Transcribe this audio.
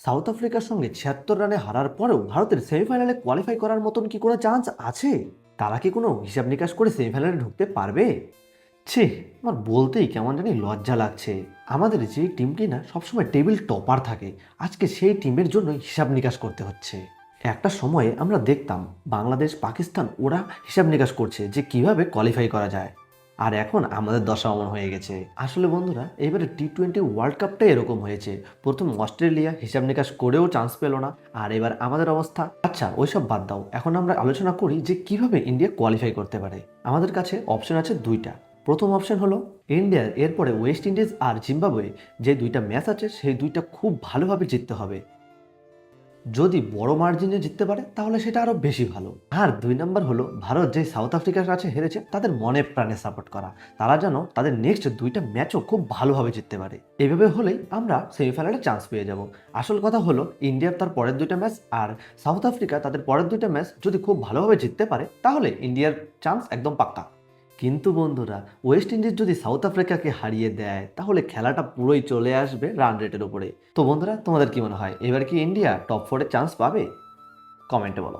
South আফ্রিকার সঙ্গে ৭৬ রানে হারার পরেও ভারতের সেমিফাইনালে কোয়ালিফাই করার মতন কি কোনো চান্স আছে? তারা কি কোনো হিসাব নিকাশ করে সেমিফাইনালে ঢুকতে পারবে? ছি, আমার বলতেই কেমন জানি লজ্জা লাগছে। আমাদের যে টিমটি না সবসময় টেবিল টপার থাকে, আজকে সেই টিমের জন্য হিসাব নিকাশ করতে হচ্ছে। একটা সময়ে আমরা দেখতাম বাংলাদেশ, পাকিস্তান ওরা হিসাব নিকাশ করছে যে কিভাবে কোয়ালিফাই করা যায়। আর এখন আমাদের দশা অমন হয়ে গেছে। আসলে বন্ধুরা, এবারে টি-20 ওয়ার্ল্ড কাপটাই এরকম হয়েছে। প্রথম অস্ট্রেলিয়া হিসাব নিকাশ করেও চান্স পেল না, আর এবার আমাদের অবস্থা। আচ্ছা, ওইসব বাদ দাও, এখন আমরা আলোচনা করি যে কিভাবে ইন্ডিয়া কোয়ালিফাই করতে পারে। আমাদের কাছে অপশন আছে দুইটা। প্রথম অপশন হলো ইন্ডিয়ার এরপরে ওয়েস্ট ইন্ডিজ আর জিম্বাবুয়ে যে দুইটা ম্যাচ আছে সেই দুইটা খুব ভালোভাবে জিততে হবে। যদি বড় মার্জিনে জিততে পারে তাহলে সেটা আরো বেশি ভালো। আর দুই নাম্বার হলো ভারত যে সাউথ আফ্রিকার কাছে হেরেছে তাদের মনে প্রাণে সাপোর্ট করা, তারা যেন তাদের নেক্সট দুইটা ম্যাচও খুব ভালোভাবে জিততে পারে। এভাবে হলেই আমরা সেমিফাইনালে চান্স পেয়ে যাব। আসল কথা হলো ইন্ডিয়ার তার পরের দুইটা ম্যাচ আর সাউথ আফ্রিকা তাদের পরের দুইটা ম্যাচ যদি খুব ভালোভাবে জিততে পারে তাহলে ইন্ডিয়ার চান্স একদম পাক্কা। কিন্তু বন্ধুরা, ওয়েস্ট ইন্ডিজ যদি সাউথ আফ্রিকাকে হারিয়ে দেয় তাহলে খেলাটা পুরোই চলে আসবে রান রেটের উপরে। তো বন্ধুরা, তোমাদের কি মনে হয় এবার কি ইন্ডিয়া টপ 4-এ চান্স পাবে? কমেন্টে বলো।